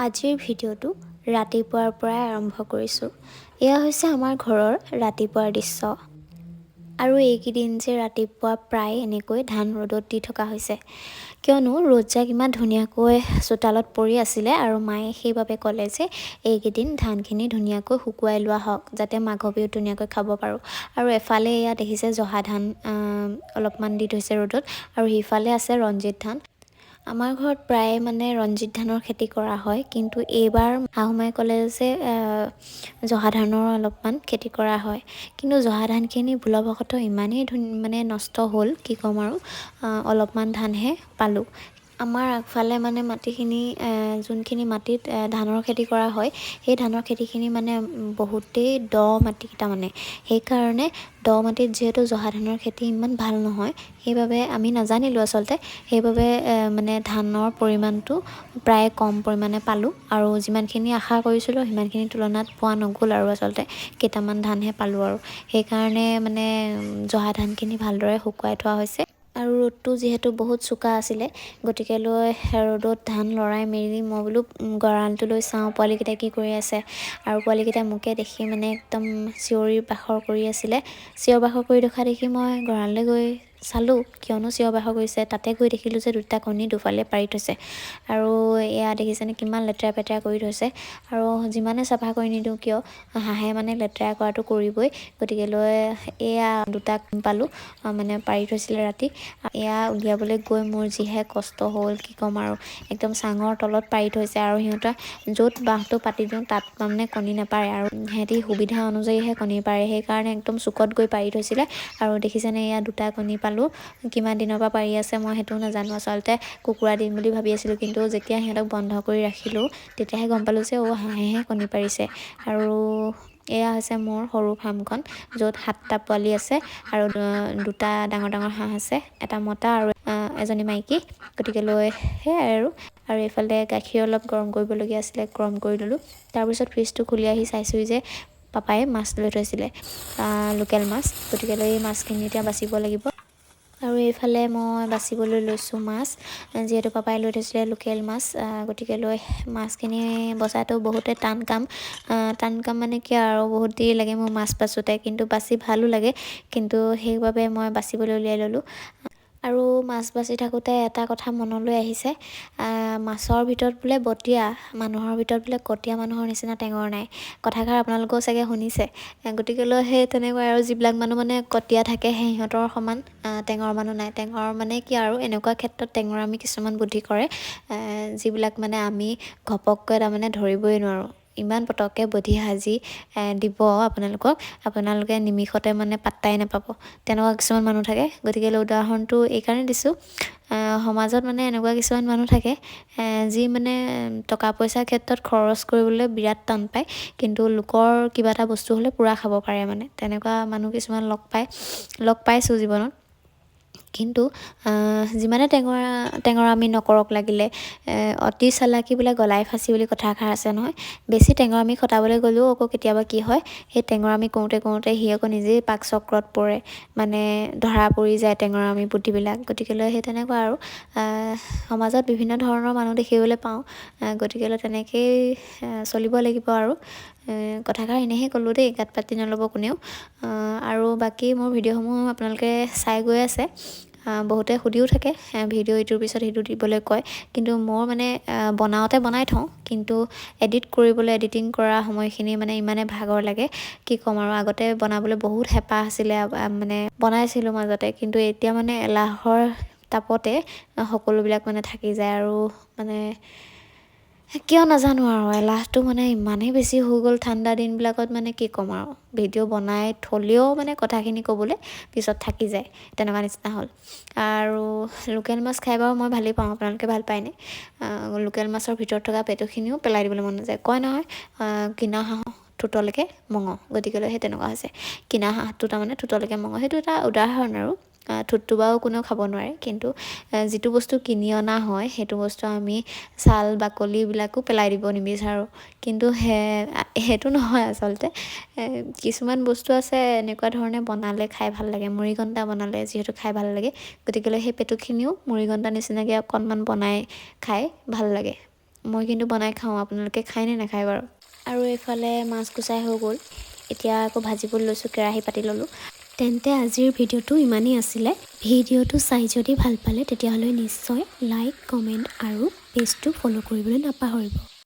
আজিৰ ভিডিঅ'টো ৰাতিপুৱাৰ পৰাই আৰম্ভ কৰিছোঁ। এয়া হৈছে আমাৰ ঘৰৰ ৰাতিপুৱাৰ দৃশ্য। আৰু এইকেইদিন যে ৰাতিপুৱা প্ৰায় এনেকৈ ধান ৰ'দত দি থকা হৈছে, কিয়নো ৰ'দজাক ইমান ধুনীয়াকৈ চোতালত পৰি আছিলে আৰু মায়ে সেইবাবে ক'লে যে এইকেইদিন ধানখিনি ধুনীয়াকৈ শুকুৱাই লোৱা হওক, যাতে মাঘ বিহুত ধুনীয়াকৈ খাব পাৰোঁ। আৰু এফালে এয়া দেখিছে জহা ধান অলপমান দি থৈছে ৰ'দত, আৰু সিফালে আছে ৰঞ্জিত ধান। আমাৰ ঘৰত প্ৰায় মানে ৰঞ্জিত ধানৰ খেতি কৰা হয়, কিন্তু এইবাৰ শাহুমাই ক'লে যে জহা ধানৰ অলপমান খেতি কৰা হয়। কিন্তু জহা ধানখিনি ভুলবশতঃ ইমানেই মানে নষ্ট হ'ল, কি ক'ম আৰু, অলপমান ধানহে পালোঁ। আমাৰ আগফালে মানে মাটিখিনি, যোনখিনি মাটিত ধানৰ খেতি কৰা হয়, সেই ধানৰ খেতিখিনি মানে বহুতেই দ মাটিকেইটা মানে, সেইকাৰণে দ মাটিত যিহেতু জহা ধানৰ খেতি ইমান ভাল নহয়, সেইবাবে আমি নাজানিলোঁ আচলতে, সেইবাবে মানে ধানৰ পৰিমাণটো প্ৰায় কম পৰিমাণে পালোঁ। আৰু যিমানখিনি আশা কৰিছিলোঁ সিমানখিনিৰ তুলনাত পোৱা নগ'ল আৰু আচলতে কেইটামান ধানহে পালোঁ। আৰু সেইকাৰণে মানে জহা ধানখিনি ভালদৰে শুকুৱাই থোৱা হৈছে। আৰু ৰ'দটো যিহেতু বহুত চোকা আছিলে, গতিকে ৰ'দত ধান লৰাই মেলি মই বোলো গঁৰালটো লৈ চাওঁ পোৱালিকেইটাই কি কৰি আছে। আৰু পোৱালিকেইটাই মোকে দেখি মানে একদম চিঞৰি বাখৰ কৰি আছিলে। চিঞৰ বাখৰ কৰি থকা দেখি মই গঁৰাললৈ গৈ চালোঁ, কিয়নো চিঞৰ বাখৰ কৰিছে। তাতে গৈ দেখিলোঁ যে দুটা কণী দুফালে পাৰি থৈছে। আৰু এয়া দেখিছেনে কিমান লেতেৰা পেতেৰা কৰি থৈছে। আৰু যিমানে চাফা কৰি নিদিওঁ কিয়, হাঁহে মানে লেতেৰা কৰাটো কৰিবই। গতিকে এয়া দুটা পালোঁ, মানে পাৰি থৈছিলে ৰাতি। এয়া উলিয়াবলৈ গৈ মোৰ যিহে কষ্ট হ'ল, কি ক'ম আৰু, একদম চাঙৰ তলত পাৰি থৈছে। আৰু সিহঁতৰ য'ত বাঁহটো পাতি দিওঁ তাত মানে কণী নাপাৰে, আৰু সিহঁতি সুবিধা অনুযায়ীহে কণী পাৰে, সেইকাৰণে একদম চুকত গৈ পাৰি থৈছিলে। আৰু দেখিছেনে এয়া দুটা কণী পালোঁ। কিমান দিনৰ পৰা পাৰি আছে মই সেইটো নাজানো, আচলতে কুকুৰা দিম বুলি ভাবি আছিলোঁ, কিন্তু যেতিয়া সিহঁতক বন্ধ কৰি ৰাখিলোঁ তেতিয়াহে গম পালোঁ যে হাঁহেহে কণী পাৰিছে। আৰু এয়া হৈছে মোৰ সৰু ফাৰ্মখন, য'ত 7টা পোৱালি আছে আৰু দুটা ডাঙৰ ডাঙৰ হাঁহ আছে, এটা মতা আৰু এজনী মাইকী। গতিকে সেয়াই আৰু এইফালে গাখীৰ অলপ গৰম কৰিবলগীয়া আছিলে, গৰম কৰি ল'লোঁ। তাৰপিছত ফ্ৰিজটো খুলি আহি চাইছোঁ যে পাপায়ে মাছ লৈ থৈছিলে, লোকেল মাছ। গতিকে এই মাছখিনি এতিয়া বাচিব লাগিব। আৰু এইফালে মই বাচিবলৈ লৈছোঁ মাছ, যিহেতু পাপাই লৈ থৈছিলে লোকেল মাছ। গতিকে মাছখিনি বচাটো বহুতে টান কাম। টান কাম মানে কি আৰু, বহুত দেৰি লাগে মোৰ মাছ বাছোঁতে, কিন্তু বাচি ভালো লাগে। কিন্তু সেইবাবে মই বাচিবলৈ উলিয়াই ল'লোঁ। আৰু মাছ বাচি থাকোঁতে এটা কথা মনলৈ আহিছে, মাছৰ ভিতৰত বোলে বটিয়া, মানুহৰ ভিতৰত বোলে কটীয়া মানুহৰ নিচিনা টেঙৰ নাই। কথাষাৰ আপোনালোকেও চাগে শুনিছে। গতিকে সেই তেনেকুৱাই আৰু, যিবিলাক মানুহ মানে কটীয়া থাকে সিহঁতৰ সমান টেঙৰ মানুহ নাই। টেঙৰ মানে কি আৰু, এনেকুৱা ক্ষেত্ৰত টেঙৰ আমি কিছুমান বুদ্ধি কৰে, যিবিলাক মানে আমি ঘপককৈ তাৰমানে ধৰিবই নোৱাৰোঁ। ইমান পটককৈ বুদ্ধি সাজি দিব আপোনালোকে নিমিষতে মানে পাত্তাই নাপাব। তেনেকুৱা কিছুমান মানুহ থাকে। গতিকে উদাহৰণটো এইকাৰণে দিছোঁ, সমাজত মানে এনেকুৱা কিছুমান মানুহ থাকে, যি মানে টকা পইচাৰ ক্ষেত্ৰত খৰচ কৰিবলৈ বিৰাট টান পায়, কিন্তু লোকৰ কিবা এটা বস্তু হ'লে পূৰা খাব পাৰে। মানে তেনেকুৱা মানুহ কিছুমান লগ পাইছোঁ জীৱনত। কিন্তু যিমানে টেঙৰা আমি নকৰক লাগিলে, অতি চালাকি বোলে গলাই ফাঁচি বুলি কথা এষাৰ আছে নহয়। বেছি টেঙৰামি খটাবলৈ গ'লেও আকৌ কেতিয়াবা কি হয়, সেই টেঙৰামি কৰোঁতে সি আকৌ নিজেই পাক চক্ৰত পৰে, মানে ধৰা পৰি যায় টেঙৰামি বুদ্ধিবিলাক। গতিকে সেই তেনেকুৱা আৰু, সমাজত বিভিন্ন ধৰণৰ মানুহ দেখিবলৈ পাওঁ। গতিকে তেনেকেই চলিব লাগিব আৰু। কথাষাৰ এনেহে ক'লোঁ দেই, গাত পাতি নল'ব কোনেও। আৰু বাকী মোৰ ভিডিঅ'সমূহ আপোনালোকে চাই গৈ আছে। বহুতে সুধিও থাকে, ভিডিঅ' ইটোৰ পিছত সিটো দিবলৈ কয়, কিন্তু মোৰ মানে বনাওঁতে বনাই থওঁ, কিন্তু এডিটিং কৰা সময়খিনি মানে ইমানে ভাগৰ লাগে, কি ক'ম আৰু। আগতে বনাবলৈ বহুত হেঁপাহ আছিলে, মানে বনাইছিলোঁ মাজতে, কিন্তু এতিয়া মানে এলাহৰ তাপতে সকলোবিলাক মানে থাকি যায়। আৰু মানে কিয় নাজানো আৰু, এলাহটো মানে ইমানেই বেছি হৈ গ'ল ঠাণ্ডা দিনবিলাকত, মানে কি ক'ম আৰু। ভিডিঅ' বনাই থ'লেও মানে কথাখিনি ক'বলৈ পিছত থাকি যায়, তেনেকুৱা নিচিনা হ'ল। আৰু লোকেল মাছ খাই বাৰু মই ভালেই পাওঁ, আপোনালোকে ভাল পায়নে? লোকেল মাছৰ ভিতৰত থকা পেটুখিনিও পেলাই দিবলৈ মন নাযায়। কয় নহয়, কিনা হাঁহ ঠোঁটলৈকে মঙহ। গতিকে সেই তেনেকুৱা হৈছে, কিনা হাঁহটো তাৰমানে ঠোঁটলৈকে মঙহ। সেইটো এটা উদাহৰণ আৰু। ঠোঁটটো বাৰু কোনেও খাব নোৱাৰে, কিন্তু যিটো বস্তু কিনি অনা হয় সেইটো বস্তু আমি ছাল বাকলিবিলাকো পেলাই দিব নিবিচাৰোঁ। কিন্তু সেইটো নহয় আচলতে। কিছুমান বস্তু আছে এনেকুৱা ধৰণে বনালে খাই ভাল লাগে, মুৰিঘণ্টা বনালে যিহেতু খাই ভাল লাগে। গতিকে সেই পেটুখিনিও মুৰিঘণ্টা নিচিনাকৈ অকণমান বনাই খাই ভাল লাগে। মই কিন্তু বনাই খাওঁ, আপোনালোকে খায় নে নাখায় বাৰু। আৰু এইফালে মাছ গুচাই হৈ গ'ল, এতিয়া আকৌ ভাজিবলৈ লৈছোঁ, কেৰাহী পাতি ল'লোঁ। তেন্তে আজিৰ ভিডিঅ'টো ইমানেই আছিলে। ভিডিঅ'টো চাই যদি ভাল পালে তেতিয়াহ'লে নিশ্চয় লাইক, কমেণ্ট আৰু পেজটো ফ'ল' কৰিবলৈ নাপাহৰিব।